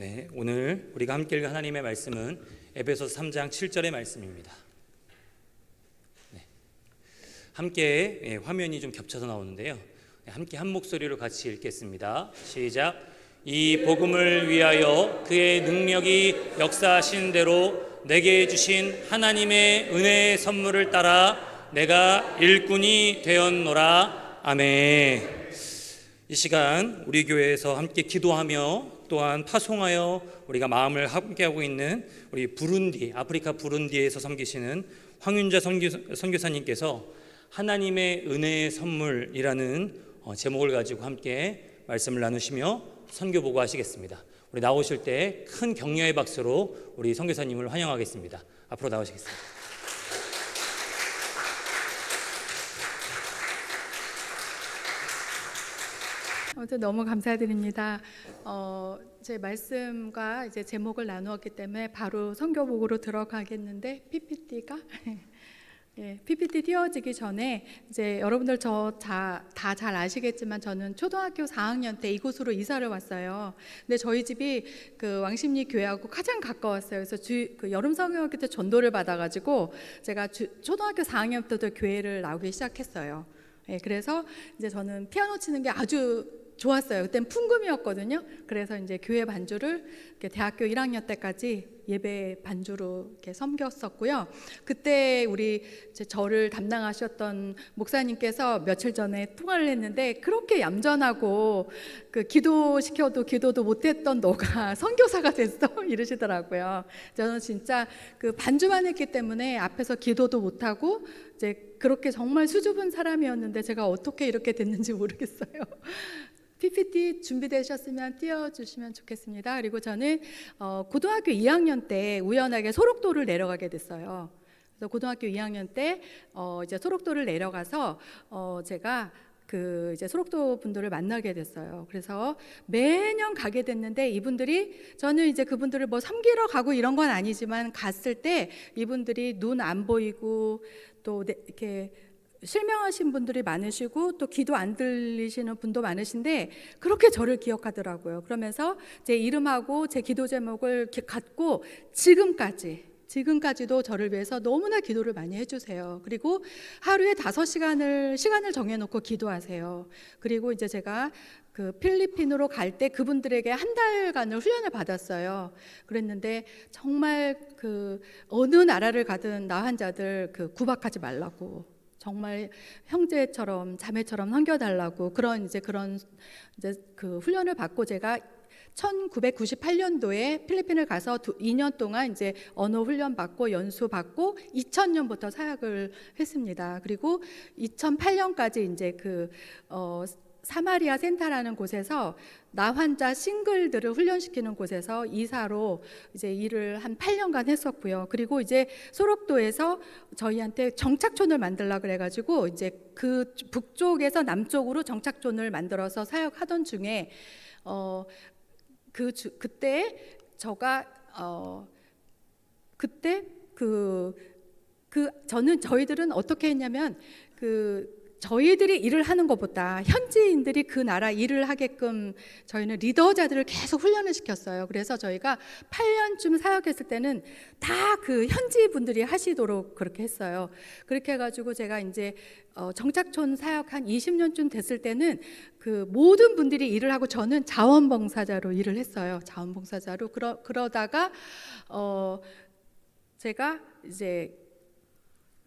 네, 오늘 우리가 함께 읽은 하나님의 말씀은 에베소서 3장 7절의 말씀입니다. 네, 함께 화면이 좀 겹쳐서 나오는데요. 함께 한 목소리로 같이 읽겠습니다. 시작. 이 복음을 위하여 그의 능력이 역사하신 대로 내게 주신 하나님의 은혜의 선물을 따라 내가 일꾼이 되었노라. 아멘. 이 시간 우리 교회에서 함께 기도하며 또한 파송하여 우리가 마음을 함께하고 있는 우리 부룬디, 아프리카 부룬디에서 섬기시는 황윤자 선교사님께서 하나님의 은혜의 선물이라는 제목을 가지고 함께 말씀을 나누시며 선교 보고하시겠습니다. 우리 나오실 때 큰 격려의 박수로 우리 선교사님을 환영하겠습니다. 앞으로 나오시겠습니다. 아무튼 너무 감사드립니다. 제 말씀과 이제 제목을 나누었기 때문에 바로 선교복으로 들어가겠는데 PPT가 PPT 띄워지기 전에 이제 여러분들 저 다 잘 아시겠지만 저는 초등학교 4학년 때 이곳으로 이사를 왔어요. 근데 저희 집이 그 왕십리 교회하고 가장 가까웠어요. 그래서 그 여름 성경학교 때 전도를 받아가지고 제가 초등학교 4학년부터 교회를 나오기 시작했어요. 그래서 이제 저는 피아노 치는 게 아주 좋았어요. 그땐 풍금이었거든요. 그래서 이제 교회 반주를 대학교 1학년 때까지 예배 반주로 이렇게 섬겼었고요. 그때 우리 저를 담당하셨던 목사님께서 며칠 전에 통화를 했는데 그렇게 얌전하고 그 기도시켜도 기도도 못했던 너가 선교사가 됐어 이러시더라고요. 저는 진짜 그 반주만 했기 때문에 앞에서 기도도 못하고 이제 그렇게 정말 수줍은 사람이었는데 제가 어떻게 이렇게 됐는지 모르겠어요. PPT 준비되셨으면 띄워주시면 좋겠습니다. 그리고 저는 고등학교 2학년 때 우연하게 소록도를 내려가게 됐어요. 그래서 고등학교 2학년 때 이제 소록도를 내려가서 제가 그 이제 소록도 분들을 만나게 됐어요. 그래서 매년 가게 됐는데 이분들이 저는 이제 그분들을 뭐 섬기러 가고 이런 건 아니지만 갔을 때 이분들이 눈 안 보이고 또 이렇게 실명하신 분들이 많으시고 또 기도 안 들리시는 분도 많으신데 그렇게 저를 기억하더라고요. 그러면서 제 이름하고 제 기도 제목을 갖고 지금까지도 저를 위해서 너무나 기도를 많이 해주세요. 그리고 하루에 5시간을 시간을 정해놓고 기도하세요. 그리고 이제 제가 그 필리핀으로 갈 때 그분들에게 한 달간을 훈련을 받았어요. 그랬는데 정말 그 어느 나라를 가든 나 환자들 그 구박하지 말라고. 정말 형제처럼 자매처럼 섬겨달라고 그런 이제 그 훈련을 받고 제가 1998년도에 필리핀을 가서 2년 동안 이제 언어 훈련 받고 연수 받고 2000년부터 사역을 했습니다. 그리고 2008년까지 이제 그 사마리아 센터라는 곳에서 나 환자 싱글들을 훈련시키는 곳에서 이사로 이제 일을 한 8년간 했었고요. 그리고 이제 소록도에서 저희한테 정착촌을 만들라 그래가지고 이제 그 북쪽에서 남쪽으로 정착촌을 만들어서 사역하던 중에 그때 저희들은 어떻게 했냐면 저희들이 일을 하는 것보다 현지인들이 그 나라 일을 하게끔 저희는 리더자들을 계속 훈련을 시켰어요. 그래서 저희가 8년쯤 사역했을 때는 다 그 현지 분들이 하시도록 그렇게 했어요. 그렇게 해가지고 제가 이제 정착촌 사역 한 20년쯤 됐을 때는 그 모든 분들이 일을 하고 저는 자원봉사자로 일을 했어요. 자원봉사자로 그러다가 제가 이제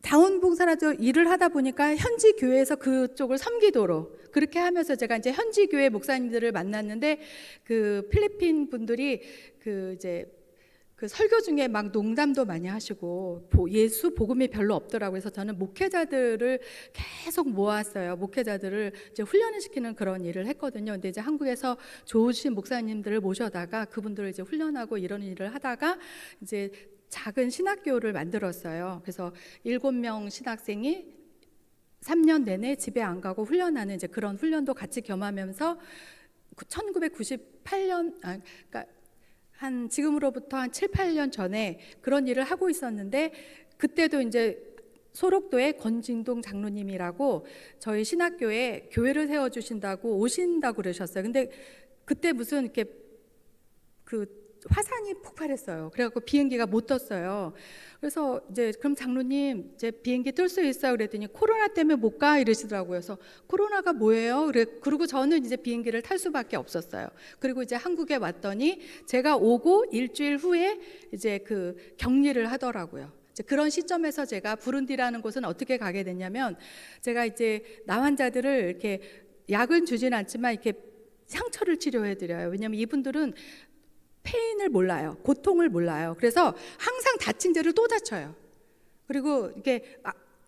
자원봉사라도 일을 하다 보니까 현지 교회에서 그쪽을 섬기도록 그렇게 하면서 제가 이제 현지 교회 목사님들을 만났는데 그 필리핀 분들이 그 이제 그 설교 중에 막 농담도 많이 하시고 예수 복음이 별로 없더라고요. 그래서 저는 목회자들을 계속 모았어요. 목회자들을 이제 훈련을 시키는 그런 일을 했거든요. 근데 이제 한국에서 좋으신 목사님들을 모셔다가 그분들을 이제 훈련하고 이런 일을 하다가 이제 작은 신학교를 만들었어요. 그래서 7명 신학생이 3년 내내 집에 안 가고 훈련하는 이제 그런 훈련도 같이 겸하면서 1998년 그러니까 한 지금으로부터 한 7, 8년 전에 그런 일을 하고 있었는데 그때도 이제 소록도의 권진동 장로님이라고 저희 신학교에 교회를 세워주신다고 오신다고 그러셨어요. 근데 그때 무슨 이렇게 그 화산이 폭발했어요. 그래갖고 비행기가 못 떴어요. 그래서 이제 그럼 장로님 이제 비행기 뜰 수 있어요? 그랬더니 코로나 때문에 못 가 이러시더라고요. 그래서 코로나가 뭐예요? 그리고 저는 이제 비행기를 탈 수밖에 없었어요. 그리고 이제 한국에 왔더니 제가 오고 일주일 후에 이제 그 격리를 하더라고요. 이제 그런 시점에서 제가 부룬디라는 곳은 어떻게 가게 됐냐면, 제가 이제 나 환자들을 이렇게 약은 주진 않지만 이렇게 상처를 치료해 드려요. 왜냐하면 이분들은 페인을 몰라요. 고통을 몰라요. 그래서 항상 다친 데를 또 다쳐요. 그리고 이게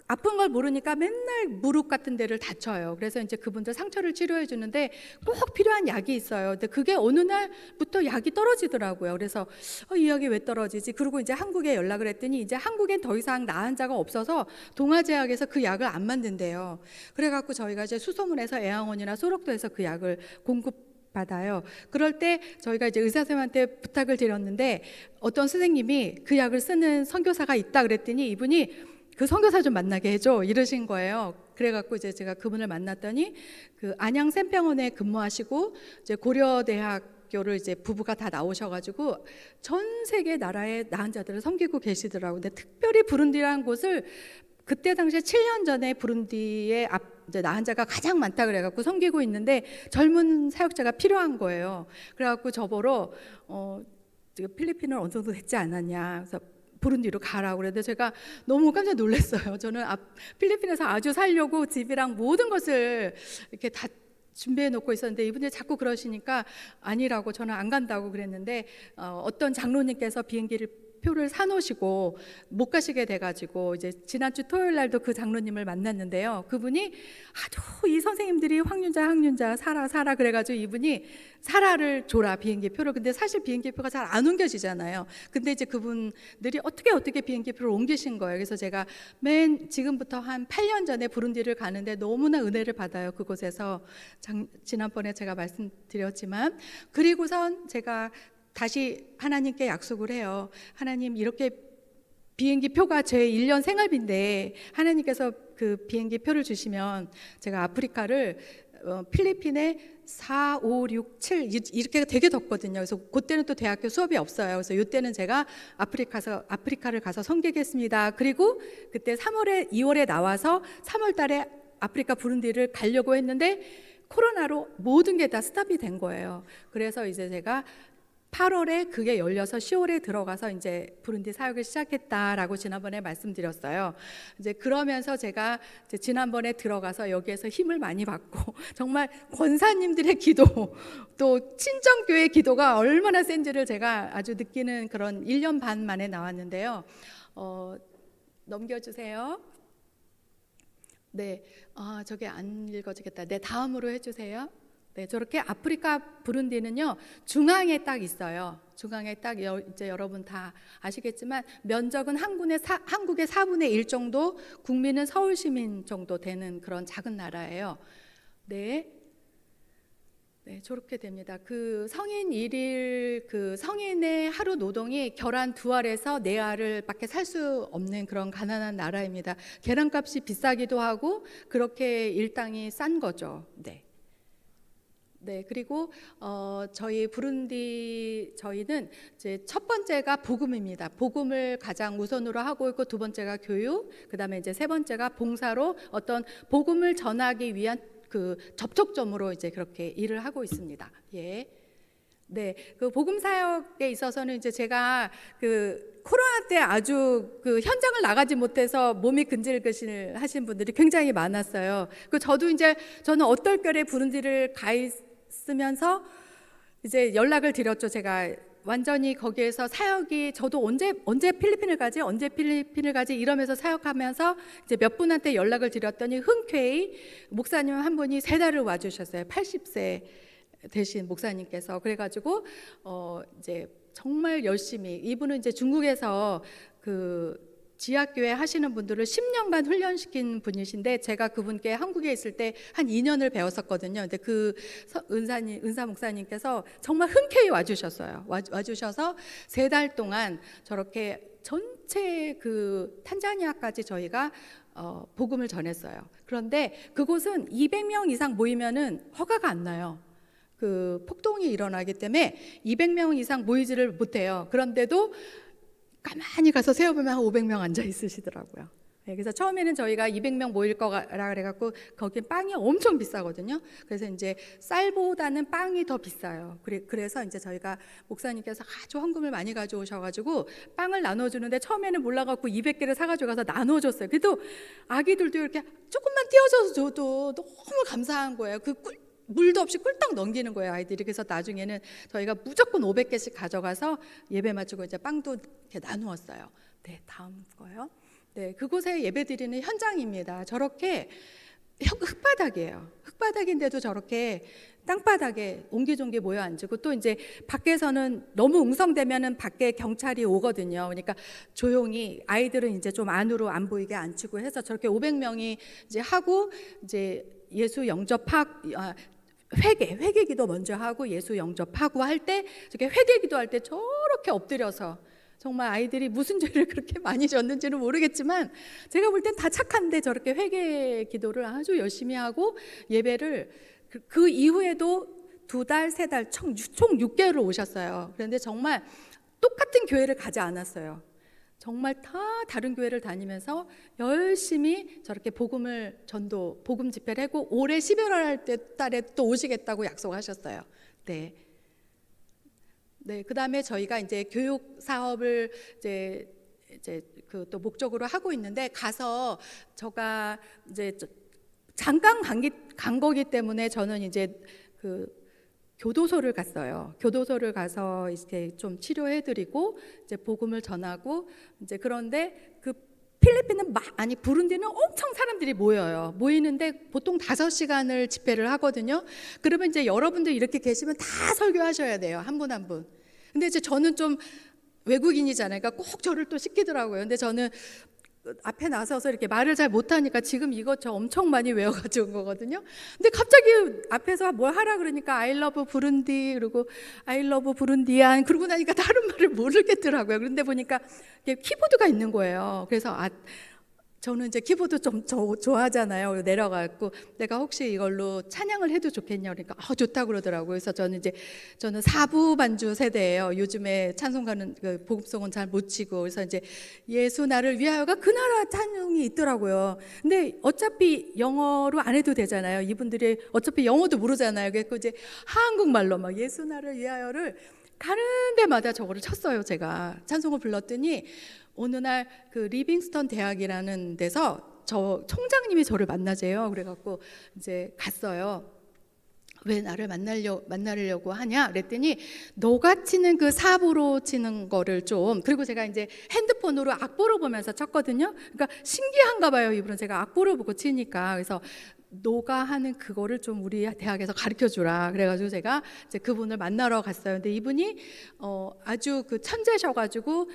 아픈 걸 모르니까 맨날 무릎 같은 데를 다쳐요. 그래서 이제 그분들 상처를 치료해 주는데 꼭 필요한 약이 있어요. 근데 그게 어느 날부터 약이 떨어지더라고요. 그래서 이 약이 왜 떨어지지? 그리고 이제 한국에 연락을 했더니 이제 한국엔 더 이상 나 환자가 없어서 동아제약에서 그 약을 안 만든대요. 그래갖고 저희가 이제 수소문해서 애양원이나 소록도에서 그 약을 받아요. 그럴 때 저희가 이제 의사 선생님한테 부탁을 드렸는데 어떤 선생님이 그 약을 쓰는 선교사가 있다 그랬더니 이분이 그 선교사 좀 만나게 해줘 이러신 거예요. 그래갖고 이제 제가 그분을 만났더니 그 안양 샘병원에 근무하시고 이제 고려대학교를 이제 부부가 다 나오셔가지고 전 세계 나라의 나환자들을 섬기고 계시더라고요. 근데 특별히 부룬디라는 곳을 그때 당시에 7년 전에 부룬디에 이제 나환자가 가장 많다 그래갖고 섬기고 있는데 젊은 사역자가 필요한 거예요. 그래갖고 저보러 지금 필리핀은 어느 정도 됐지 않았냐, 그래서 부룬디로 가라고 그랬는데 제가 너무 깜짝 놀랐어요. 저는 필리핀에서 아주 살려고 집이랑 모든 것을 이렇게 다 준비해 놓고 있었는데 이분들이 자꾸 그러시니까 아니라고, 저는 안 간다고 그랬는데 어떤 장로님께서 표를 사놓으시고 못 가시게 돼가지고 이제 지난주 토요일 날도 그 장로님을 만났는데요. 그분이 아주 이 선생님들이 황윤자 사라 그래가지고 이분이 사라를 줘라 비행기 표를. 근데 사실 비행기 표가 잘 안 옮겨지잖아요. 근데 이제 그분들이 어떻게 비행기 표를 옮기신 거예요. 그래서 제가 지금부터 한 8년 전에 부룬디를 가는데 너무나 은혜를 받아요. 그곳에서 지난번에 제가 말씀드렸지만, 그리고선 제가 다시 하나님께 약속을 해요. 하나님, 이렇게 비행기 표가 제 1년 생활비인데 하나님께서 그 비행기 표를 주시면 제가 아프리카를 필리핀에 4, 5, 6, 7 이렇게 되게 덥거든요. 그래서 그때는 또 대학교 수업이 없어요. 그래서 이때는 제가 아프리카를 가서 섬기겠습니다. 그리고 그때 2월에 나와서 3월 달에 아프리카 부룬디를 가려고 했는데 코로나로 모든 게 다 스탑이 된 거예요. 그래서 이제 제가 8월에 그게 열려서 10월에 들어가서 이제 부룬디 사역을 시작했다라고 지난번에 말씀드렸어요. 이제 그러면서 제가 이제 지난번에 들어가서 여기에서 힘을 많이 받고 정말 권사님들의 기도, 또 친정교회 기도가 얼마나 센지를 제가 아주 느끼는 그런 1년 반 만에 나왔는데요. 넘겨주세요. 네, 저게 안 읽어지겠다. 네, 다음으로 해주세요. 네, 저렇게 아프리카 부룬디는요 중앙에 딱 있어요. 중앙에 딱 이제 여러분 다 아시겠지만 면적은 한국의 4분의 1 정도, 국민은 서울 시민 정도 되는 그런 작은 나라예요. 네, 저렇게 됩니다. 그 성인 일일 그 성인의 하루 노동이 계란 2알에서 4알을 살 수 없는 그런 가난한 나라입니다. 계란값이 비싸기도 하고 그렇게 일당이 싼 거죠. 네, 그리고 저희 부룬디 저희는 이제 첫 번째가 복음입니다. 복음을 가장 우선으로 하고 있고, 두 번째가 교육, 그다음에 이제 세 번째가 봉사로 어떤 복음을 전하기 위한 그 접촉점으로 이제 그렇게 일을 하고 있습니다. 예. 네, 그 복음 사역에 있어서는 이제 제가 그 코로나 때 아주 그 현장을 나가지 못해서 몸이 근질근질 하신 분들이 굉장히 많았어요. 그 저는 얼떨결에 부룬디를 가 있으면서 이제 연락을 드렸죠. 제가 완전히 거기에서 사역이, 저도 언제 필리핀을 가지 이러면서 사역하면서 이제 몇 분한테 연락을 드렸더니 흔쾌히 목사님 한 분이 3달을 와주셨어요. 80세 되신 목사님께서. 그래가지고 이제 정말 열심히, 이분은 이제 중국에서 그 지하교회 하시는 분들을 10년간 훈련시킨 분이신데, 제가 그분께 한국에 있을 때 한 2년을 배웠었거든요. 근데 그 은사 목사님께서 정말 흔쾌히 와주셨어요. 와주셔서 3달 동안 저렇게 전체 그 탄자니아까지 저희가 복음을 전했어요. 그런데 그곳은 200명 이상 모이면은 허가가 안 나요. 그 폭동이 일어나기 때문에 200명 이상 모이지를 못해요. 그런데도 가만히 가서 세어보면 한 500명 앉아 있으시더라고요. 네, 그래서 처음에는 저희가 200명 모일 거라 그래갖고 거기 빵이 엄청 비싸거든요. 그래서 이제 쌀보다는 빵이 더 비싸요. 그래서 이제 저희가 목사님께서 아주 헌금을 많이 가져오셔가지고 빵을 나눠주는데 처음에는 몰라갖고 200개를 사가지고 가서 나눠줬어요. 그래도 아기들도 이렇게 조금만 띄워줘서 줘도 너무 감사한 거예요. 물도 없이 꿀떡 넘기는 거예요, 아이들이. 그래서 나중에는 저희가 무조건 500개씩 가져가서 예배 마치고 이제 빵도 이렇게 나누었어요. 네, 다음 거요. 네, 그곳에 예배드리는 현장입니다. 저렇게 흙바닥이에요. 흙바닥인데도 저렇게 땅바닥에 옹기종기 모여 앉고, 또 이제 밖에서는 너무 웅성되면은 밖에 경찰이 오거든요. 그러니까 조용히 아이들은 이제 좀 안으로 안 보이게 앉히고 해서 저렇게 500명이 이제 하고, 이제 예수 회개 기도 먼저 하고 예수 영접하고 할 때, 저렇게 회개 기도할 때 저렇게 엎드려서, 정말 아이들이 무슨 죄를 그렇게 많이 졌는지는 모르겠지만 제가 볼 땐 다 착한데 저렇게 회개 기도를 아주 열심히 하고 예배를 그 이후에도 2달, 3달 총 6개월을 오셨어요. 그런데 정말 똑같은 교회를 가지 않았어요. 정말 다 다른 교회를 다니면서 열심히 저렇게 복음 집회를 하고 올해 11월 달에 또 오시겠다고 약속하셨어요. 네. 네, 그다음에 저희가 이제 교육 사업을 이제 그 또 목적으로 하고 있는데, 가서 제가 이제 잠깐 간 거기 때문에 저는 이제 그 교도소를 갔어요. 교도소를 가서 이제 좀 치료해드리고 이제 복음을 전하고, 이제 그런데 그 필리핀은 부룬디는 엄청 사람들이 모이는데 보통 5시간을 집회를 하거든요. 그러면 이제 여러분들 이렇게 계시면 다 설교하셔야 돼요, 한 분 한 분. 근데 이제 저는 좀 외국인이잖아요. 그러니까 꼭 저를 또 시키더라고요. 근데 저는 앞에 나서서 이렇게 말을 잘 못하니까 지금 이거 저 엄청 많이 외워가지고 온 거거든요. 근데 갑자기 앞에서 뭘 하라 그러니까 I love 부룬디, 그리고 I love 부룬디안, 그러고 나니까 다른 말을 모르겠더라고요. 그런데 보니까 키보드가 있는 거예요. 그래서 저는 이제 키보드 좀 좋아하잖아요. 내려가고 내가 혹시 이걸로 찬양을 해도 좋겠냐 그러니까 좋다고 그러더라고요. 그래서 저는 4부 반주 세대예요. 요즘에 찬송가는 그 복음송은 잘 못 치고, 그래서 이제 예수 나를 위하여가 그 나라 찬송이 있더라고요. 근데 어차피 영어로 안 해도 되잖아요. 이분들이 어차피 영어도 모르잖아요. 그래서 이제 한국말로 막 예수 나를 위하여를 가는 데마다 저거를 쳤어요. 제가 찬송을 불렀더니 어느 날 그 리빙스턴 대학이라는 데서 저 총장님이 저를 만나재요. 그래갖고 이제 갔어요. 왜 나를 만나려고 하냐 그랬더니, 너가 치는 그 4부로 치는 거를 좀, 그리고 제가 이제 핸드폰으로 악보를 보면서 쳤거든요. 그러니까 신기한가 봐요, 이분은. 제가 악보를 보고 치니까. 그래서 너가 하는 그거를 좀 우리 대학에서 가르쳐 주라. 그래가지고 제가 이제 그분을 만나러 갔어요. 근데 이분이 아주 그 천재셔가지고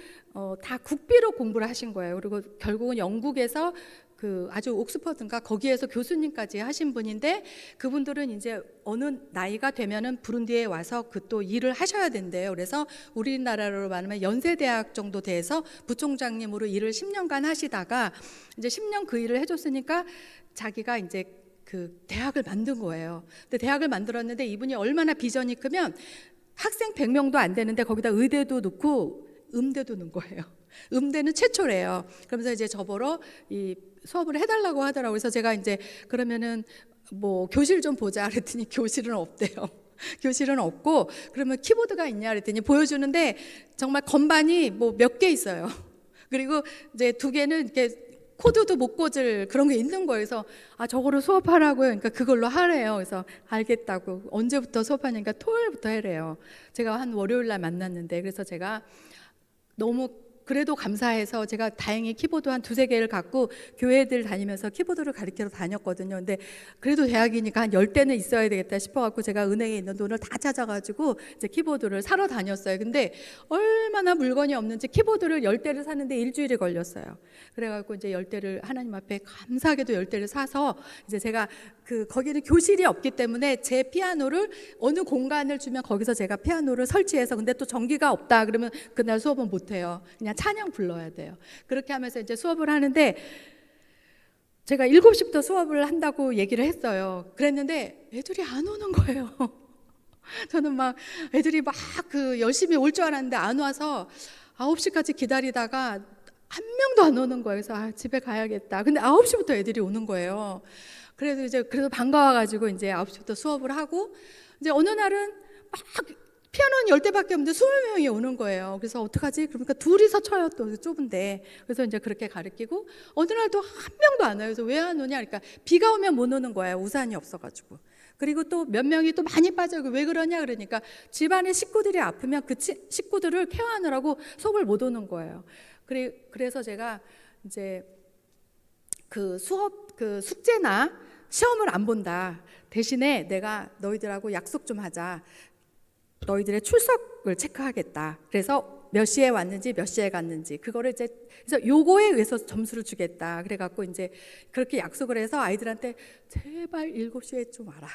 다 국비로 공부를 하신 거예요. 그리고 결국은 영국에서 그 아주 옥스퍼드인가 거기에서 교수님까지 하신 분인데, 그분들은 이제 어느 나이가 되면은 부룬디에 와서 그 또 일을 하셔야 된대요. 그래서 우리나라로 말하면 연세대학 정도 돼서 부총장님으로 일을 10년간 하시다가 이제 10년 그 일을 해줬으니까 자기가 이제 그 대학을 만든 거예요. 근데 대학을 만들었는데 이분이 얼마나 비전이 크면 학생 100명도 안 되는데 거기다 의대도 넣고 음대도 넣은 거예요. 음대는 최초래요. 그러면서 이제 저보러 이 수업을 해달라고 하더라고요. 그래서 제가 이제 그러면은 뭐 교실 좀 보자 그랬더니 교실은 없대요. 교실은 없고, 그러면 키보드가 있냐 그랬더니 보여주는데 정말 건반이 뭐 몇 개 있어요. 그리고 이제 2개는 이렇게 코드도 못 꽂을 그런 게 있는 거예요. 그래서 저거를 수업하라고요. 그러니까 그걸로 하래요. 그래서 알겠다고. 언제부터 수업하니까 토요일부터 해래요. 제가 한 월요일 날 만났는데, 그래서 제가 너무 그래도 감사해서 제가 다행히 키보드 한 2-3개를 갖고 교회들 다니면서 키보드를 가르치러 다녔거든요. 근데 그래도 대학이니까 한 10대는 있어야 되겠다 싶어갖고 제가 은행에 있는 돈을 다 찾아가지고 이제 키보드를 사러 다녔어요. 근데 얼마나 물건이 없는지 키보드를 10대를 샀는데 일주일이 걸렸어요. 그래갖고 이제 10대를 하나님 앞에 감사하게도 10대를 사서, 이제 제가 거기는 교실이 없기 때문에 제 피아노를 어느 공간을 주면 거기서 제가 피아노를 설치해서, 근데 또 전기가 없다 그러면 그날 수업은 못 해요. 그냥 찬양 불러야 돼요. 그렇게 하면서 이제 수업을 하는데, 제가 7시부터 수업을 한다고 얘기를 했어요. 그랬는데 애들이 안 오는 거예요. 저는 막 애들이 막 그 열심히 올 줄 알았는데 안 와서 9시까지 기다리다가 한 명도 안 오는 거예요. 그래서 집에 가야겠다. 근데 9시부터 애들이 오는 거예요. 그래서 반가워가지고 이제 9시부터 수업을 하고 이제 어느 날은 막 피아노는 10대밖에 없는데 20명이 오는 거예요. 그래서 어떡하지? 그러니까 둘이서 쳐요. 또 좁은데. 그래서 이제 그렇게 가르치고 어느 날도 한 명도 안 와요. 그래서 왜 안 오냐? 그러니까 비가 오면 못 오는 거예요. 우산이 없어가지고. 그리고 또 몇 명이 또 많이 빠져요. 왜 그러냐? 그러니까 집안에 식구들이 아프면 그 식구들을 케어하느라고 속을 못 오는 거예요. 그래서 제가 이제 그 숙제나 시험을 안 본다. 대신에 내가 너희들하고 약속 좀 하자. 너희들의 출석을 체크하겠다. 그래서 몇 시에 왔는지 몇 시에 갔는지 그거를 이제 그래서 요거에 의해서 점수를 주겠다. 그래갖고 이제 그렇게 약속을 해서 아이들한테 제발 7시에 좀 와라.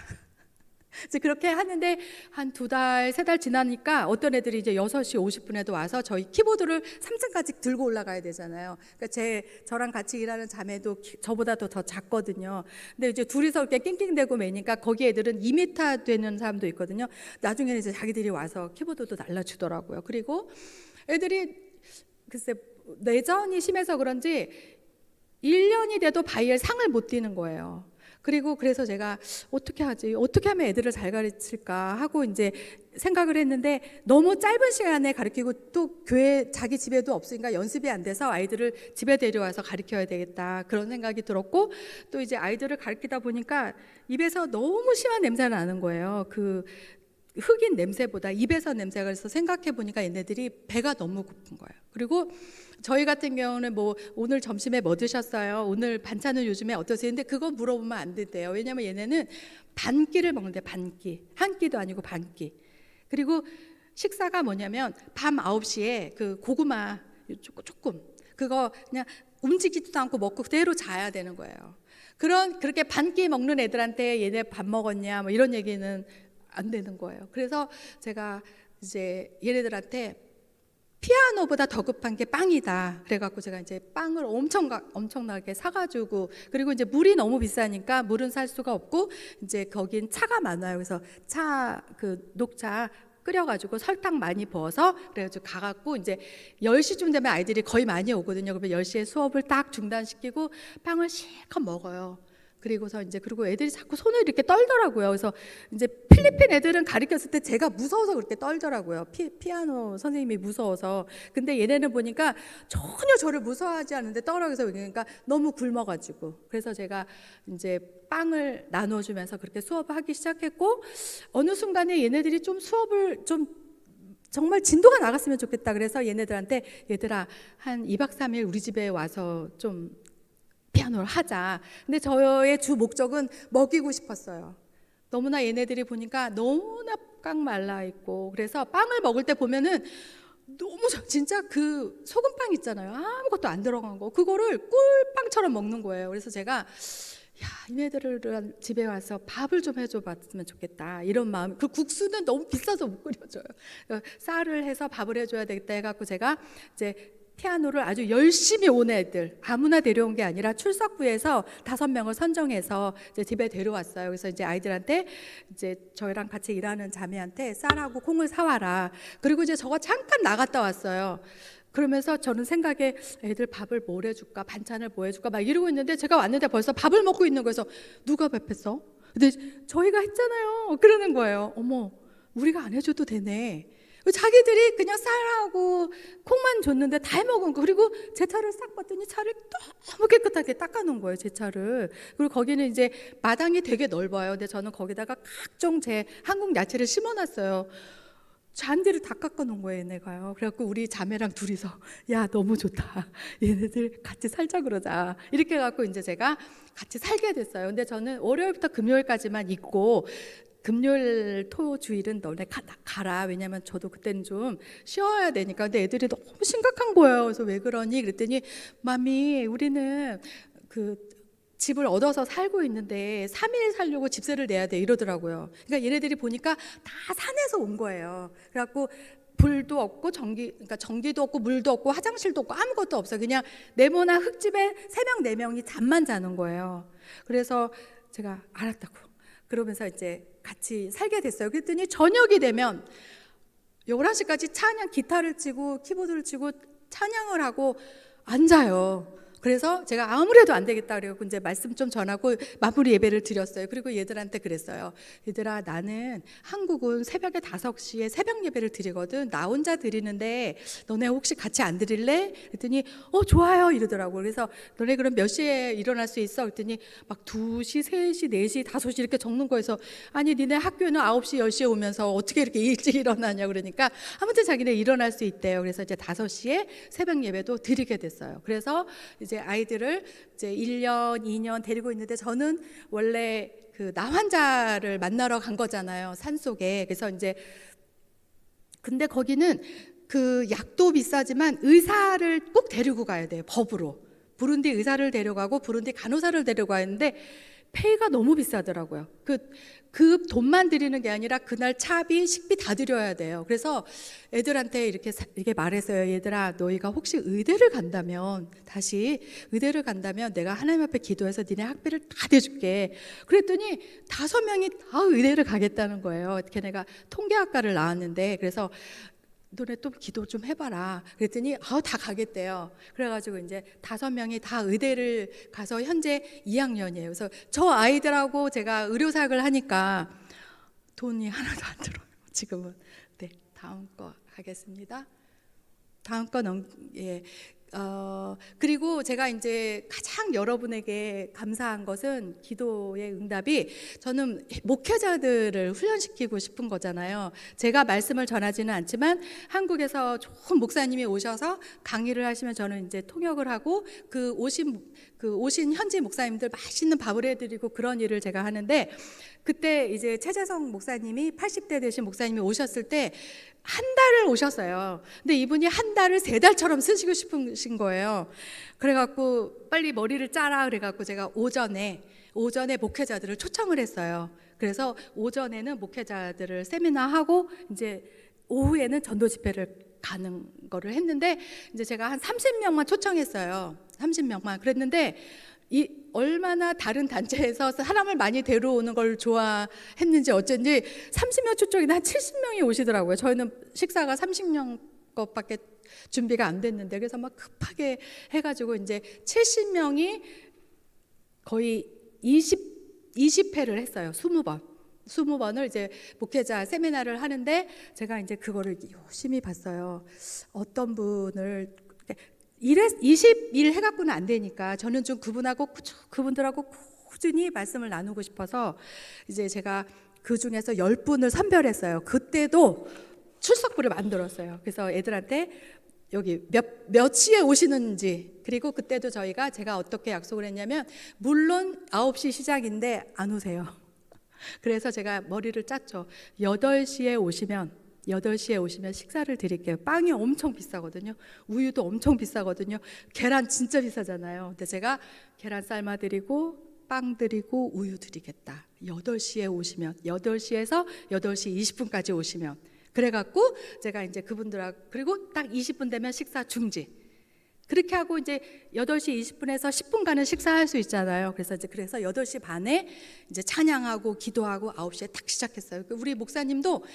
이제 그렇게 하는데 한 2달, 3달 지나니까 어떤 애들이 이제 6시 50분에도 와서 저희 키보드를 3층까지 들고 올라가야 되잖아요. 그러니까 저랑 같이 일하는 자매도 저보다도 더 작거든요. 근데 이제 둘이서 이렇게 낑낑대고 매니까 거기 애들은 2m 되는 사람도 있거든요. 나중에는 이제 자기들이 와서 키보드도 날라주더라고요. 그리고 애들이 글쎄 내전이 심해서 그런지 1년이 돼도 바이엘 상을 못 띄는 거예요. 그리고 그래서 제가 어떻게 하지? 어떻게 하면 애들을 잘 가르칠까 하고 이제 생각을 했는데 너무 짧은 시간에 가르치고 또 교회 자기 집에도 없으니까 연습이 안 돼서 아이들을 집에 데려와서 가르쳐야 되겠다 그런 생각이 들었고 또 이제 아이들을 가르치다 보니까 입에서 너무 심한 냄새가 나는 거예요. 그 흑인 냄새보다 입에서 냄새가 그래서 생각해 보니까 얘네들이 배가 너무 고픈 거예요. 그리고 저희 같은 경우는 뭐 오늘 점심에 뭐 드셨어요? 오늘 반찬은 요즘에 어떠세요? 근데 그거 물어보면 안 된대요. 왜냐면 얘네는 반 끼를 먹는데 반 끼. 한 끼도 아니고 반 끼. 그리고 식사가 뭐냐면 밤 9시에 그 고구마 조금 그거 그냥 움직이지도 않고 먹고 그대로 자야 되는 거예요. 그렇게 반 끼 먹는 애들한테 얘네 밥 먹었냐 뭐 이런 얘기는 안 되는 거예요. 그래서 제가 이제 얘네들한테 피아노보다 더 급한 게 빵이다. 그래갖고 제가 이제 빵을 엄청나게 사가지고 그리고 이제 물이 너무 비싸니까 물은 살 수가 없고 이제 거긴 차가 많아요. 그래서 녹차 끓여가지고 설탕 많이 부어서 그래가지고 가갖고 이제 10시쯤 되면 아이들이 거의 많이 오거든요. 그러면 10시에 수업을 딱 중단시키고 빵을 실컷 먹어요. 그리고 애들이 자꾸 손을 이렇게 떨더라고요. 그래서 이제 필리핀 애들은 가르쳤을 때 제가 무서워서 그렇게 떨더라고요. 피아노 선생님이 무서워서. 근데 얘네는 보니까 전혀 저를 무서워하지 않는데 떨어져서 그러니까 너무 굶어가지고. 그래서 제가 이제 빵을 나눠주면서 그렇게 수업을 하기 시작했고 어느 순간에 얘네들이 좀 수업을 좀 정말 진도가 나갔으면 좋겠다. 그래서 얘네들한테 얘들아 한 2박 3일 우리 집에 와서 좀 피아노를 하자. 근데 저의 주 목적은 먹이고 싶었어요. 너무나 얘네들이 보니까 너무나 깡 말라 있고 그래서 빵을 먹을 때 보면은 너무 진짜 그 소금빵 있잖아요. 아무것도 안 들어간 거 그거를 꿀빵처럼 먹는 거예요. 그래서 제가 얘네들을 집에 와서 밥을 좀 해줘 봤으면 좋겠다 이런 마음. 그 국수는 너무 비싸서 못 끓여줘요. 쌀을 해서 밥을 해줘야 되겠다 해갖고 제가 이제 피아노를 아주 열심히 온 애들 아무나 데려온 게 아니라 출석부에서 5명을 선정해서 이제 집에 데려왔어요. 그래서 이제 아이들한테 이제 저희랑 같이 일하는 자매한테 쌀하고 콩을 사와라. 그리고 이제 저가 잠깐 나갔다 왔어요. 그러면서 저는 생각에 애들 밥을 뭘 해줄까 반찬을 뭐 해줄까 막 이러고 있는데 제가 왔는데 벌써 밥을 먹고 있는 거여서 누가 밥 했어? 근데 저희가 했잖아요. 그러는 거예요. 어머 우리가 안 해줘도 되네. 자기들이 그냥 쌀하고 콩만 줬는데 다 해먹은 거. 그리고 제 차를 싹 봤더니 차를 너무 깨끗하게 닦아놓은 거예요. 제 차를. 그리고 거기는 이제 마당이 되게 넓어요. 근데 저는 거기다가 각종 제 한국 야채를 심어놨어요. 잔디를 다 깎아놓은 거예요, 얘네가요. 그래갖고 우리 자매랑 둘이서 야 너무 좋다. 얘네들 같이 살자 그러자. 이렇게 해갖고 이제 제가 같이 살게 됐어요. 근데 저는 월요일부터 금요일까지만 있고 금요일, 토, 주일은 너네 가라. 왜냐면 저도 그때는 좀 쉬어야 되니까. 근데 애들이 너무 심각한 거예요. 그래서 왜 그러니? 그랬더니 마미 우리는 그 집을 얻어서 살고 있는데 3일 살려고 집세를 내야 돼 이러더라고요. 그러니까 얘네들이 보니까 다 산에서 온 거예요. 그래갖고 불도 없고 그러니까 전기도 없고 물도 없고 화장실도 없고 아무것도 없어요. 그냥 네모난 흙집에 3명, 4명이 잠만 자는 거예요. 그래서 제가 알았다고. 그러면서 이제 같이 살게 됐어요. 그랬더니 저녁이 되면 11시까지 찬양 기타를 치고 키보드를 치고 찬양을 하고 앉아요. 그래서 제가 아무래도 안 되겠다 그래고 이제 말씀 좀 전하고 마무리 예배를 드렸어요. 그리고 얘들한테 그랬어요. 얘들아, 나는 한국은 새벽에 5시에 새벽 예배를 드리거든. 나 혼자 드리는데 너네 혹시 같이 안 드릴래? 그랬더니 좋아요 이러더라고요. 그래서 너네 그럼 몇 시에 일어날 수 있어? 그랬더니 막 2시, 3시, 4시, 5시 이렇게 적는 거에서 아니 니네 학교는 9시, 10시에 오면서 어떻게 이렇게 일찍 일어나냐 그러니까 아무튼 자기네 일어날 수 있대요. 그래서 이제 5시에 새벽 예배도 드리게 됐어요. 그래서 이제 아이들을 이제 1년, 2년 데리고 있는데 저는 원래 그 나 환자를 만나러 간 거잖아요. 산속에. 그래서 이제 근데 거기는 그 약도 비싸지만 의사를 꼭 데리고 가야 돼요. 법으로. 부룬디 의사를 데려가고 부룬디 간호사를 데려가는데 페이가 너무 비싸더라고요. 그 돈만 드리는 게 아니라 그날 차비, 식비 다 드려야 돼요. 그래서 애들한테 이렇게 말했어요. 얘들아, 너희가 혹시 의대를 간다면 다시 의대를 간다면 내가 하나님 앞에 기도해서 니네 학비를 다 대줄게. 그랬더니 5명이 다 의대를 가겠다는 거예요. 걔네가 통계학과를 나왔는데 그래서 너네 또 기도 좀 해봐라. 그랬더니 다 가겠대요. 그래가지고 이제 5명이 다 의대를 가서 현재 2학년이에요. 그래서 저 아이들하고 제가 의료사역을 하니까 돈이 하나도 안 들어요. 지금은. 네, 다음 거 가겠습니다. 다음 거 그리고 제가 이제 가장 여러분에게 감사한 것은 기도의 응답이 저는 목회자들을 훈련시키고 싶은 거잖아요. 제가 말씀을 전하지는 않지만 한국에서 좋은 목사님이 오셔서 강의를 하시면 저는 이제 통역을 하고 그 오신 현지 목사님들 맛있는 밥을 해드리고 그런 일을 제가 하는데 그때 이제 최재성 목사님이 80대 되신 목사님이 오셨을 때 한 달을 오셨어요. 근데 이분이 한 달을 3달처럼 쓰시고 싶으신 거예요. 그래갖고 빨리 머리를 짜라 그래갖고 제가 오전에 목회자들을 초청을 했어요. 그래서 오전에는 목회자들을 세미나하고 이제 오후에는 전도 집회를 가는 거를 했는데 이제 제가 한 30명만 초청했어요. 30명만. 그랬는데 얼마나 다른 단체에서 사람을 많이 데려오는 걸 좋아했는지 어쩐지 30명 초청인데 한 70명이 오시더라고요. 저희는 식사가 30명 것밖에 준비가 안 됐는데 그래서 막 급하게 해가지고 이제 70명이 거의 20회를 했어요. 20번을 이제 목회자 세미나를 하는데 제가 이제 그거를 열심히 봤어요. 어떤 분을 20일 해갖고는 안 되니까 저는 좀 그분들하고 꾸준히 말씀을 나누고 싶어서 이제 제가 그 중에서 10분을 선별했어요. 그때도 출석부를 만들었어요. 그래서 애들한테 여기 몇 시에 오시는지 그리고 그때도 제가 어떻게 약속을 했냐면 물론 9시 시작인데 안 오세요. 그래서 제가 머리를 짰죠. 8시에 오시면 식사를 드릴게요. 빵이 엄청 비싸거든요. 우유도 엄청 비싸거든요. 계란 진짜 비싸잖아요. 근데 제가 계란 삶아 드리고 빵 드리고 우유 드리겠다. 8시에 오시면 8시에서 8시 20분까지 오시면 그래갖고 제가 이제 그분들하고 그리고 딱 20분 되면 식사 중지. 그렇게 하고 이제 8시 20분에서 10분간은 식사할 수 있잖아요. 그래서 8시 반에 이제 찬양하고 기도하고 9시에 딱 시작했어요. 우리 목사님도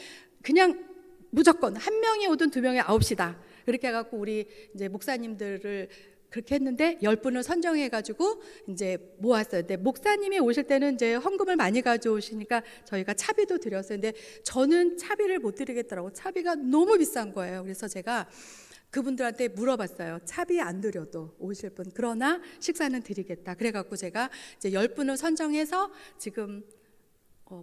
그냥 무조건 한 명이 오든 2명이 9시다. 그렇게 해갖고 우리 이제 목사님들을 그렇게 했는데 10분을 선정해가지고 이제 모았어요. 근데 목사님이 오실 때는 이제 헌금을 많이 가져오시니까 저희가 차비도 드렸어요. 근데 저는 차비를 못 드리겠더라고. 차비가 너무 비싼 거예요. 그래서 제가 그분들한테 물어봤어요. 차비 안 드려도 오실 분. 그러나 식사는 드리겠다. 그래갖고 제가 이제 10분을 선정해서 지금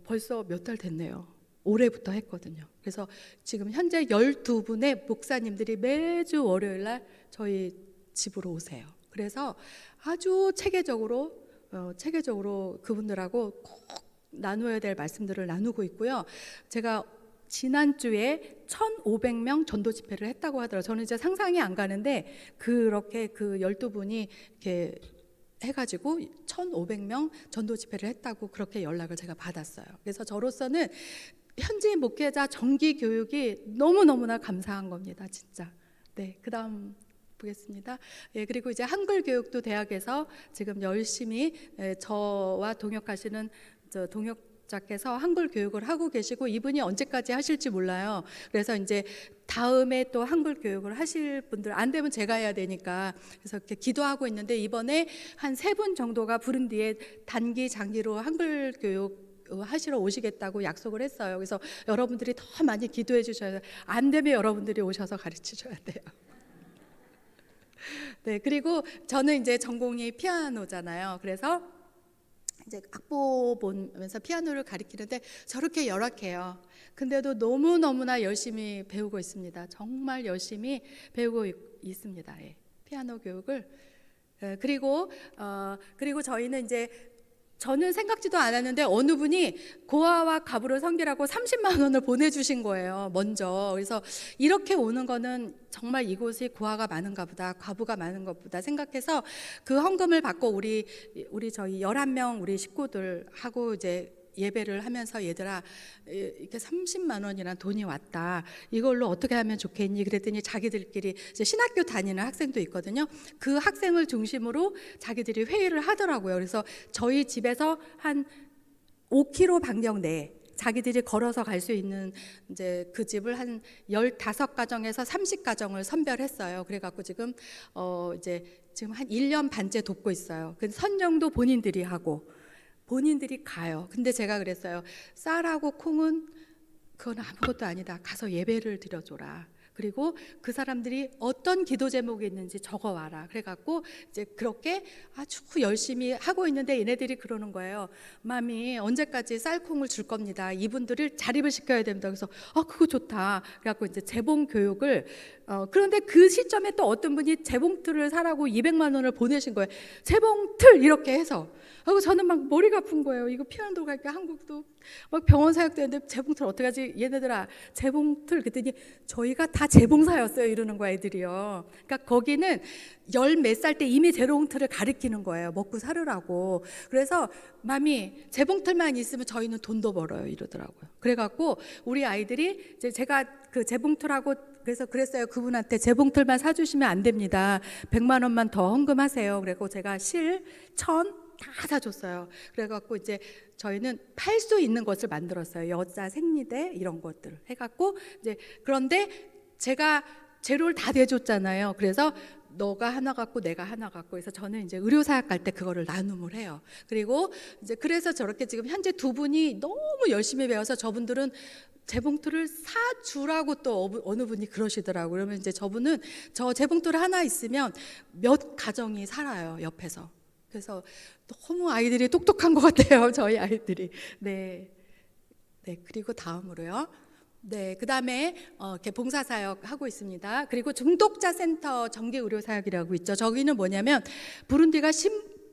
벌써 몇 달 됐네요. 올해부터 했거든요. 그래서 지금 현재 12분의 목사님들이 매주 월요일 날 저희 집으로 오세요. 그래서 아주 체계적으로 그분들하고 꼭 나누어야 될 말씀들을 나누고 있고요. 제가 지난주에 1,500명 전도 집회를 했다고 하더라고요. 저는 이제 상상이 안 가는데 그렇게 그 12분이 이렇게 해가지고 1,500명 전도 집회를 했다고 그렇게 연락을 제가 받았어요. 그래서 저로서는 현지 목회자 정기 교육이 너무너무나 감사한 겁니다. 진짜. 네, 그 다음 보겠습니다. 예, 그리고 이제 한글 교육도 대학에서 지금 열심히 저와 동역하시는 동역 중독자께서 한글 교육을 하고 계시고 이분이 언제까지 하실지 몰라요. 그래서 이제 다음에 또 한글 교육을 하실 분들 안 되면 제가 해야 되니까 그래서 이렇게 기도하고 있는데 이번에 한 3분 정도가 부른디에 단기 장기로 한글 교육 하시러 오시겠다고 약속을 했어요. 그래서 여러분들이 더 많이 기도해 주셔야 안 되면 여러분들이 오셔서 가르치셔야 돼요. 네, 그리고 저는 이제 전공이 피아노잖아요. 그래서 이제 악보 보면서 피아노를 가르치는데 저렇게 열악해요. 근데도 너무너무나 열심히 배우고 있습니다. 정말 열심히 배우고 있습니다. 예, 피아노 교육을. 그리고 저희는 이제 저는 생각지도 않았는데 어느 분이 고아와 가부를 섬기라고 30만 원을 보내주신 거예요. 먼저. 그래서 이렇게 오는 거는 정말 이곳이 고아가 많은가 보다, 가부가 많은 것보다 생각해서 그 헌금을 받고 우리 저희 11명 우리 식구들하고 이제 예배를 하면서 얘들아 이렇게 30만 원이란 돈이 왔다. 이걸로 어떻게 하면 좋겠니? 그랬더니 자기들끼리 이제 신학교 다니는 학생도 있거든요. 그 학생을 중심으로 자기들이 회의를 하더라고요. 그래서 저희 집에서 한 5km 반경 내에 자기들이 걸어서 갈 수 있는 이제 그 집을 한 15가정에서 30가정을 선별했어요. 그래갖고 지금 한 1년 반째 돕고 있어요. 그 선정도 본인들이 하고 본인들이 가요. 근데 제가 그랬어요. 쌀하고 콩은 그건 아무것도 아니다. 가서 예배를 드려줘라. 그리고 그 사람들이 어떤 기도 제목이 있는지 적어와라. 그래갖고 이제 그렇게 아주 열심히 하고 있는데 얘네들이 그러는 거예요. 맘이 언제까지 쌀콩을 줄 겁니다. 이분들을 자립을 시켜야 됩니다. 그래서 그거 좋다. 그래갖고 이제 재봉 교육을 그런데 그 시점에 또 어떤 분이 재봉틀을 사라고 200만 원을 보내신 거예요. 재봉틀 이렇게 해서. 그리고 저는 막 머리가 아픈 거예요. 이거 피아노 갈게 한국도 막 병원 사역도 했는데 재봉틀 어떡하지? 얘네들아 재봉틀 그랬더니 저희가 다 재봉사였어요 이러는 거야 애들이요. 그러니까 거기는 10몇 살 때 이미 재봉틀을 가르치는 거예요. 먹고 살으라고. 그래서 맘이 재봉틀만 있으면 저희는 돈도 벌어요 이러더라고요. 그래갖고 우리 아이들이 이제 제가 그 재봉틀하고 그래서 그랬어요. 그분한테 재봉틀만 사주시면 안 됩니다. 100만 원만 더 헌금하세요. 그리고 제가 실, 천 다 사줬어요. 그래갖고 이제 저희는 팔 수 있는 것을 만들었어요. 여자 생리대 이런 것들 해갖고 이제 그런데 제가 재료를 다 대줬잖아요. 그래서 너가 하나 갖고 내가 하나 갖고 해서 저는 이제 의료사역 갈 때 그거를 나눔을 해요. 그리고 이제 그래서 저렇게 지금 현재 두 분이 너무 열심히 배워서 저분들은 재봉틀을 사주라고 또 어느 분이 그러시더라고요. 그러면 이제 저분은 저 재봉틀 하나 있으면 몇 가정이 살아요 옆에서. 그래서 너무 아이들이 똑똑한 것 같아요. 저희 아이들이. 네. 그리고 다음으로요. 네, 그 다음에 이렇게 봉사사역 하고 있습니다. 그리고 중독자 센터 정기 의료 사역이라고 있죠. 저기는 뭐냐면 부룬디가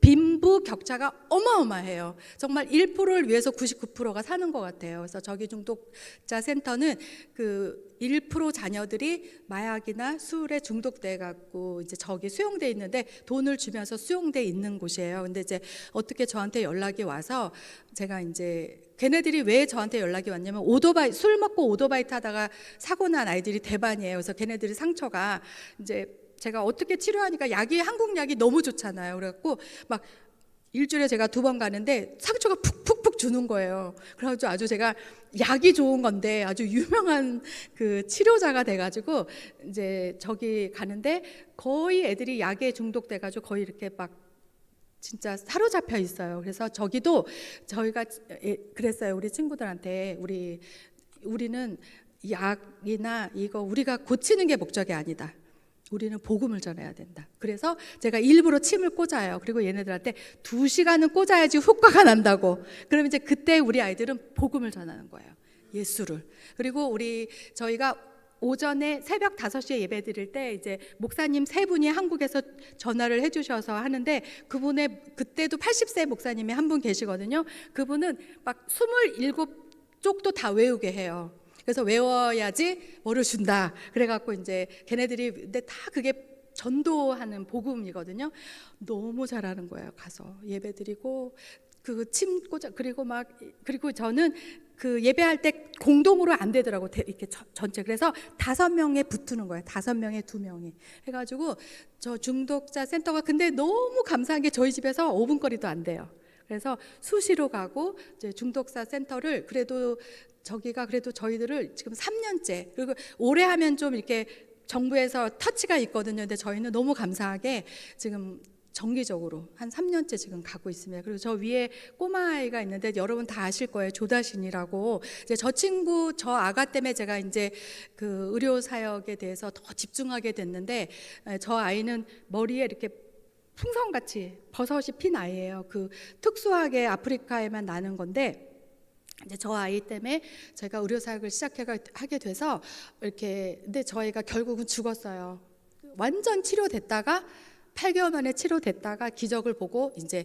빈부 격차가 어마어마해요. 정말 1%를 위해서 99%가 사는 것 같아요. 그래서 저기 중독자 센터는 그 1% 자녀들이 마약이나 술에 중독돼 갖고 이제 저기 수용돼 있는데 돈을 주면서 수용돼 있는 곳이에요. 근데 이제 어떻게 저한테 연락이 와서 제가 이제 걔네들이 왜 저한테 연락이 왔냐면 오토바이 술 먹고 오토바이 타다가 사고 난 아이들이 대반이에요. 그래서 걔네들이 상처가 이제 제가 어떻게 치료하니까 한국 약이 너무 좋잖아요. 그래갖고 막 일주일에 제가 2번 가는데 상처가 푹푹푹 주는 거예요. 그래가지고 아주 제가 약이 좋은 건데 아주 유명한 그 치료자가 돼가지고 이제 저기 가는데 거의 애들이 약에 중독돼가지고 거의 이렇게 막 진짜 사로잡혀 있어요. 그래서 저기도 저희가 그랬어요. 우리 친구들한테 우리는 약이나 이거 우리가 고치는 게 목적이 아니다. 우리는 복음을 전해야 된다. 그래서 제가 일부러 침을 꽂아요. 그리고 얘네들한테 2시간은 꽂아야지 효과가 난다고. 그러면 이제 그때 우리 아이들은 복음을 전하는 거예요. 예수를. 그리고 저희가 오전에 새벽 5시에 예배 드릴 때 이제 목사님 3분이 한국에서 전화를 해주셔서 하는데 그때도 80세 목사님이 한 분 계시거든요. 그분은 막 27쪽도 다 외우게 해요. 그래서 외워야지 뭐를 준다. 그래갖고 이제 걔네들이 근데 다 그게 전도하는 복음이거든요. 너무 잘하는 거예요. 가서 예배드리고 그 침 꽂아 그리고 저는 그 예배할 때 공동으로 안 되더라고 이렇게 전체. 그래서 5명에 붙는 거예요. 5명에 2명이 해가지고 저 중독자 센터가 근데 너무 감사한 게 저희 집에서 5분 거리도 안 돼요. 그래서 수시로 가고 이제 중독사 센터를 그래도 저기가 그래도 저희들을 지금 3년째, 그리고 올해 하면 좀 이렇게 정부에서 터치가 있거든요. 근데 저희는 너무 감사하게 지금 정기적으로 한 3년째 지금 가고 있습니다. 그리고 저 위에 꼬마아이가 있는데 여러분 다 아실 거예요. 조다신이라고. 이제 저 친구, 저 아가 때문에 제가 이제 그 의료 사역에 대해서 더 집중하게 됐는데, 저 아이는 머리에 이렇게 풍선같이 버섯이 핀 아이예요. 그 특수하게 아프리카에만 나는 건데, 이제 저 아이 때문에 제가 의료 사역을 시작하게 돼서 이렇게, 근데 저 아이가 결국은 죽었어요. 완전 치료됐다가 8개월 만에 치료됐다가 기적을 보고 이제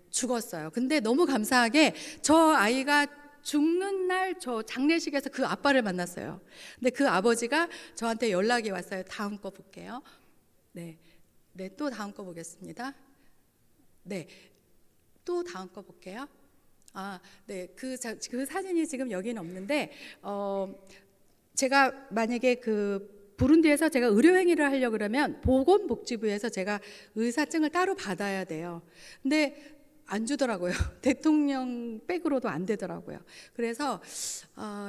죽었어요. 근데 너무 감사하게 저 아이가 죽는 날 저 장례식에서 그 아빠를 만났어요. 근데 그 아버지가 저한테 연락이 왔어요. 다음 거 볼게요. 네, 네, 또 다음 거 보겠습니다. 네, 또 다음 거 볼게요. 아, 네, 그 사진이 지금 여기는 없는데, 제가 만약에 그 부룬디에서 제가 의료행위를 하려고 그러면 보건복지부에서 제가 의사증을 따로 받아야 돼요. 근데 안 주더라고요. 대통령 백으로도 안 되더라고요. 그래서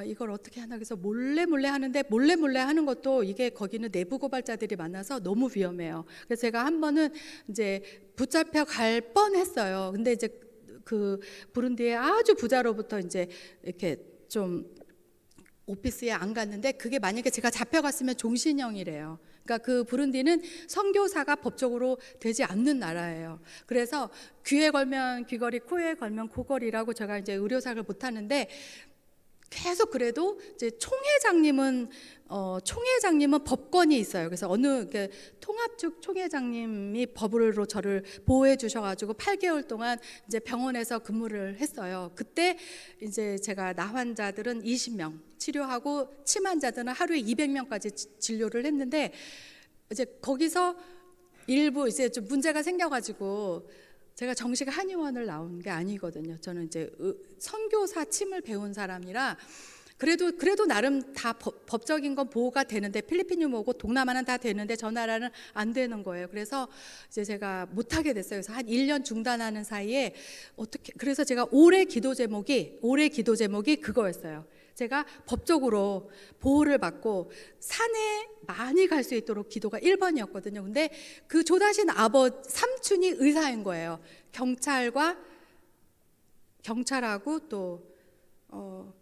이걸 어떻게 하나, 그래서 몰래 하는데, 몰래 하는 것도 이게 거기는 내부 고발자들이 많아서 너무 위험해요. 그래서 제가 한 번은 이제 붙잡혀 갈 뻔했어요. 근데 이제 그 부룬디의 아주 부자로부터 이제 이렇게 좀 오피스에 안 갔는데, 그게 만약에 제가 잡혀갔으면 종신형이래요. 그러니까 그 부룬디는 선교사가 법적으로 되지 않는 나라예요. 그래서 귀에 걸면 귀걸이, 코에 걸면 코걸이라고 제가 이제 의료사를 못 하는데, 계속 그래도 이제 총회장님은 법권이 있어요. 그래서 어느 통합측 총회장님이 법으로 저를 보호해 주셔가지고 8개월 동안 이제 병원에서 근무를 했어요. 그때 이제 제가 나 환자들은 20명 치료하고 침 환자들은 하루에 200명까지 진료를 했는데, 이제 거기서 일부 이제 좀 문제가 생겨가지고 제가 정식 한의원을 나온 게 아니거든요. 저는 이제 선교사 침을 배운 사람이라 그래도 나름 다 법적인 건 보호가 되는데, 필리핀이 뭐고 동남아는 다 되는데 저 나라는 안 되는 거예요. 그래서 이제 제가 못 하게 됐어요. 그래서 한 1년 중단하는 사이에 그래서 제가 올해 기도 제목이 그거였어요. 제가 법적으로 보호를 받고 산에 많이 갈 수 있도록 기도가 1번이었거든요. 근데 그 조다신 삼촌이 의사인 거예요. 경찰하고 또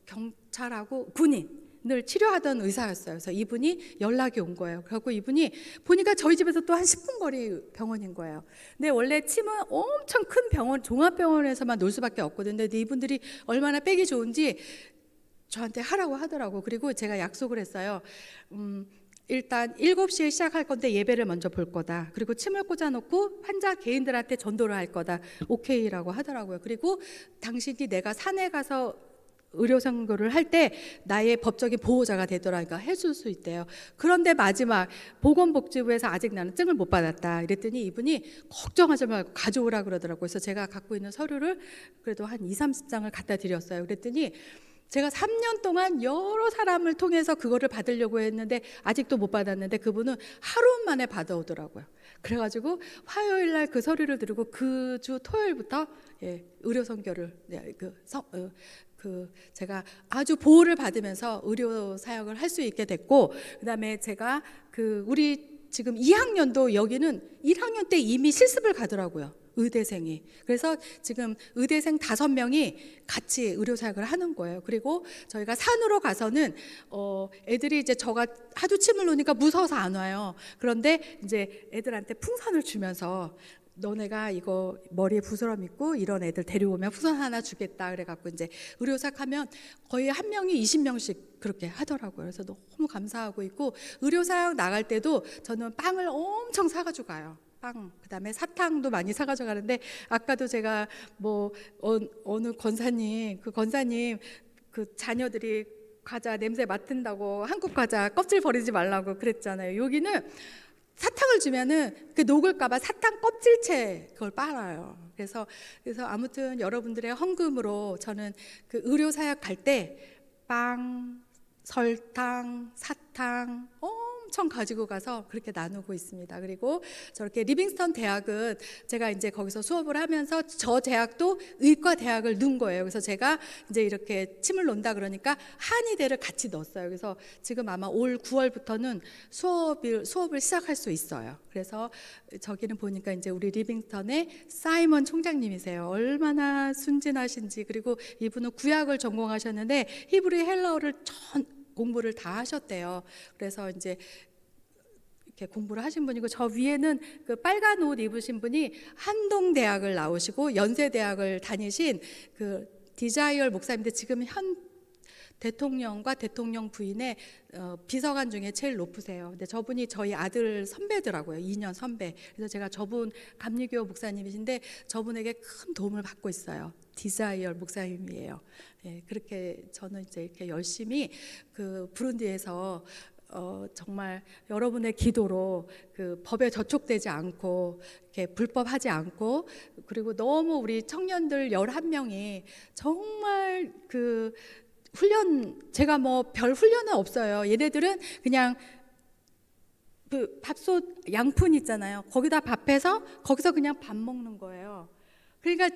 경찰하고 군인을 치료하던 의사였어요. 그래서 이분이 연락이 온 거예요. 그래서 이분이 보니까 저희 집에서 또 한 10분 거리 병원인 거예요. 근데 원래 침은 엄청 큰 병원, 종합병원에서만 놀 수밖에 없거든요. 근데 이분들이 얼마나 빼기 좋은지 저한테 하라고 하더라고. 그리고 제가 약속을 했어요. 일단 7시에 시작할 건데 예배를 먼저 볼 거다. 그리고 침을 꽂아놓고 환자 개인들한테 전도를 할 거다. 오케이라고 하더라고요. 그리고 당신이 내가 산에 가서 의료 선교를 할 때 나의 법적인 보호자가 되더라니까 해줄 수 있대요. 그런데 마지막 보건복지부에서 아직 나는 증을 못 받았다 이랬더니 이분이 걱정하지 말고 가져오라 그러더라고요. 그래서 제가 갖고 있는 서류를 그래도 한 20-30장을 갖다 드렸어요. 그랬더니 제가 3년 동안 여러 사람을 통해서 그거를 받으려고 했는데 아직도 못 받았는데, 그분은 하루 만에 받아오더라고요. 그래가지고 화요일 날 그 서류를 들고 그 주 토요일부터 의료 선교를 제가 아주 보호를 받으면서 의료 사역을 할 수 있게 됐고, 그다음에 제가 우리 지금 2학년도 여기는 1학년 때 이미 실습을 가더라고요. 의대생이. 그래서 지금 의대생 5명이 같이 의료사역을 하는 거예요. 그리고 저희가 산으로 가서는 애들이 이제 저가 하도 침을 놓으니까 무서워서 안 와요. 그런데 이제 애들한테 풍선을 주면서 너네가 이거 머리에 부스럼 있고 이런 애들 데려오면 풍선 하나 주겠다 그래갖고 이제 의료사역하면 거의 한 명이 20명씩 그렇게 하더라고요. 그래서 너무 감사하고 있고, 의료사역 나갈 때도 저는 빵을 엄청 사가지고 가요. 그다음에 사탕도 많이 사가지고 가는데, 아까도 제가 어느 권사님 그 자녀들이 과자 냄새 맡은다고 한국 과자 껍질 버리지 말라고 그랬잖아요. 여기는 사탕을 주면은 그 녹을까봐 사탕 껍질째 그걸 빨아요. 그래서 아무튼 여러분들의 헌금으로 저는 그 의료 사역 갈 때 빵, 설탕, 사탕 엄청 가지고 가서 그렇게 나누고 있습니다. 그리고 저렇게 리빙스턴 대학은 제가 이제 거기서 수업을 하면서 저 대학도 의과 대학을 넣은 거예요. 그래서 제가 이제 이렇게 침을 놓는다 그러니까 한의대를 같이 넣었어요. 그래서 지금 아마 올 9월부터는 수업을 시작할 수 있어요. 그래서 저기는 보니까 이제 우리 리빙스턴의 사이먼 총장님이세요. 얼마나 순진하신지. 그리고 이분은 구약을 전공하셨는데 히브리 헬라어를 전 공부를 다 하셨대요. 그래서 이제 이렇게 공부를 하신 분이고, 저 위에는 그 빨간 옷 입으신 분이 한동대학을 나오시고 연세대학을 다니신 그 디자이얼 목사님인데 지금 현 대통령과 대통령 부인의 비서관 중에 제일 높으세요. 근데 저분이 저희 아들 선배더라고요. 2년 선배. 그래서 제가 저분 감리교 목사님이신데 저분에게 큰 도움을 받고 있어요. 디자이얼 목사님이에요. 예, 그렇게 저는 이제 이렇게 열심히 그 부룬디에서 정말 여러분의 기도로 그 법에 저촉되지 않고 이렇게 불법하지 않고, 그리고 너무 우리 청년들 11명이 정말 그 훈련, 제가 뭐 별 훈련은 없어요. 얘네들은 그냥 그 밥솥 양푼 있잖아요. 거기다 밥해서 거기서 그냥 밥 먹는 거예요. 그러니까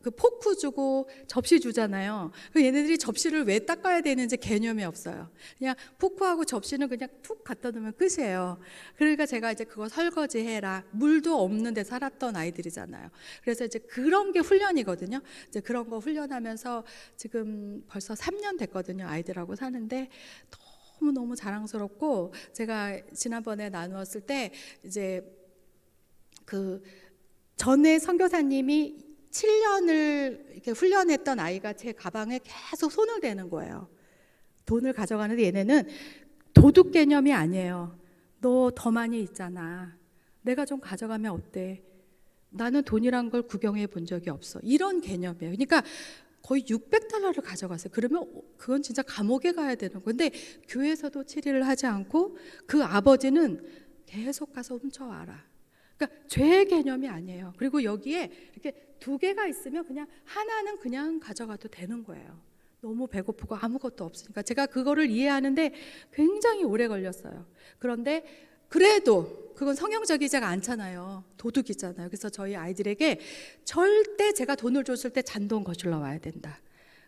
그 포크 주고 접시 주잖아요. 얘네들이 접시를 왜 닦아야 되는지 개념이 없어요. 그냥 포크하고 접시는 그냥 툭 갖다 놓으면 끝이에요. 그러니까 제가 이제 그거 설거지 해라. 물도 없는 데 살았던 아이들이잖아요. 그래서 이제 그런 게 훈련이거든요. 이제 그런 거 훈련하면서 지금 벌써 3년 됐거든요. 아이들하고 사는데 너무 자랑스럽고, 제가 지난번에 나누었을 때 이제 그 전에 선교사님이 7년을 이렇게 훈련했던 아이가 제 가방에 계속 손을 대는 거예요. 돈을 가져가는데 얘네는 도둑 개념이 아니에요. 너 더 많이 있잖아. 내가 좀 가져가면 어때? 나는 돈이란 걸 구경해 본 적이 없어. 이런 개념이에요. 그러니까 거의 $600를 가져갔어요. 그러면 그건 진짜 감옥에 가야 되는 건데, 교회에서도 치리를 하지 않고 그 아버지는 계속 가서 훔쳐와라. 그러니까 죄의 개념이 아니에요. 그리고 여기에 이렇게 2개가 있으면 그냥 하나는 그냥 가져가도 되는 거예요. 너무 배고프고 아무것도 없으니까. 제가 그거를 이해하는데 굉장히 오래 걸렸어요. 그런데 그래도 그건 성경적이지가 않잖아요. 도둑이잖아요. 그래서 저희 아이들에게 절대 제가 돈을 줬을 때 잔돈 거슬러 와야 된다.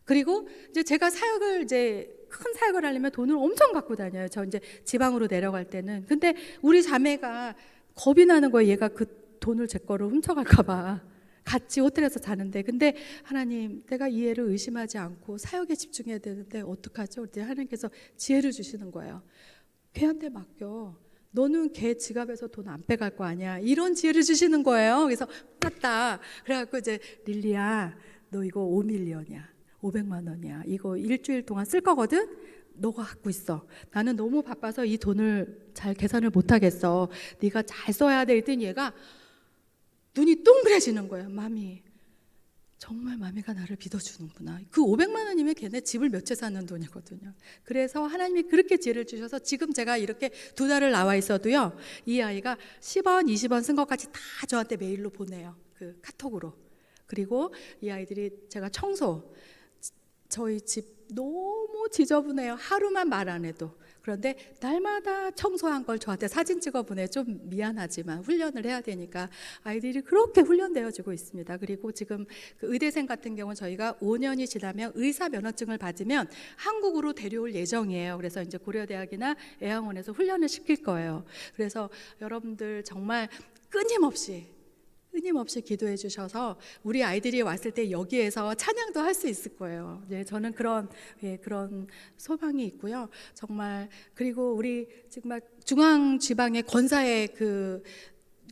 그리고 이제 제가 큰 사역을 하려면 돈을 엄청 갖고 다녀요. 저 이제 지방으로 내려갈 때는. 근데 우리 자매가 겁이 나는 거예요. 얘가 그 돈을 제 거를 훔쳐갈까 봐. 같이 호텔에서 자는데, 근데 하나님, 내가 이 애를 의심하지 않고 사역에 집중해야 되는데 어떡하죠? 그때 하나님께서 지혜를 주시는 거예요. 걔한테 맡겨. 너는 걔 지갑에서 돈 안 빼갈 거 아니야. 이런 지혜를 주시는 거예요. 그래서 맞다. 그래갖고 이제 릴리야, 너 이거 5밀리언이야. 500만 원이야. 이거 일주일 동안 쓸 거거든? 너가 갖고 있어. 나는 너무 바빠서 이 돈을 잘 계산을 못 하겠어. 네가 잘 써야 돼. 이랬더니 얘가 눈이 동그래지는 거예요. 마미, 정말 마미가 나를 믿어주는구나. 그 500만 원이면 걔네 집을 몇 채 사는 돈이거든요. 그래서 하나님이 그렇게 지혜를 주셔서 지금 제가 이렇게 2달을 나와 있어도요, 이 아이가 10원, 20원 쓴 것까지 다 저한테 메일로 보내요. 그 카톡으로. 그리고 이 아이들이 제가 저희 집 너무 지저분해요. 하루만 말 안 해도. 그런데 날마다 청소한 걸 저한테 사진 찍어 보내. 좀 미안하지만 훈련을 해야 되니까 아이들이 그렇게 훈련되어지고 있습니다. 그리고 지금 그 의대생 같은 경우는 저희가 5년이 지나면 의사 면허증을 받으면 한국으로 데려올 예정이에요. 그래서 이제 고려대학이나 애양원에서 훈련을 시킬 거예요. 그래서 여러분들 정말 끊임없이 기도해 주셔서 우리 아이들이 왔을 때 여기에서 찬양도 할 수 있을 거예요. 네, 저는 그런 소망이 있고요. 정말. 그리고 우리 지금 막 중앙지방의 권사의 그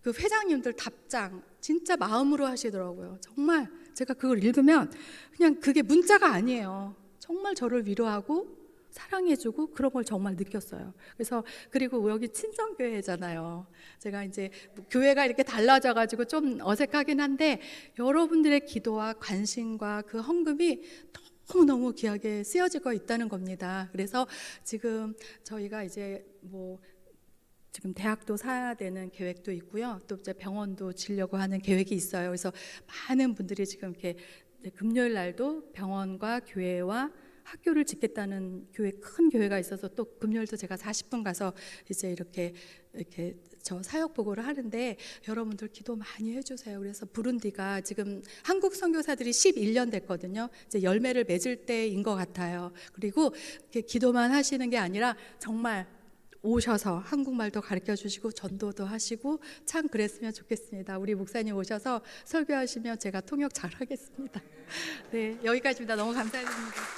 회장님들 답장 진짜 마음으로 하시더라고요. 정말 제가 그걸 읽으면 그냥 그게 문자가 아니에요. 정말 저를 위로하고 사랑해주고 그런 걸 정말 느꼈어요. 그래서 그리고 여기 친정교회잖아요. 제가 이제 교회가 이렇게 달라져가지고 좀 어색하긴 한데 여러분들의 기도와 관심과 그 헌금이 너무너무 귀하게 쓰여지고 있다는 겁니다. 그래서 지금 저희가 이제 지금 대학도 사야 되는 계획도 있고요. 또 이제 병원도 지려고 하는 계획이 있어요. 그래서 많은 분들이 지금 이렇게 금요일 날도 병원과 교회와 학교를 짓겠다는 교회, 큰 교회가 있어서 또 금요일도 제가 40분 가서 이제 이렇게 저 사역 보고를 하는데 여러분들 기도 많이 해주세요. 그래서 부룬디가 지금 한국 선교사들이 11년 됐거든요. 이제 열매를 맺을 때인 것 같아요. 그리고 이렇게 기도만 하시는 게 아니라 정말 오셔서 한국말도 가르쳐 주시고 전도도 하시고 참 그랬으면 좋겠습니다. 우리 목사님 오셔서 설교하시면 제가 통역 잘 하겠습니다. 네, 여기까지입니다. 너무 감사드립니다.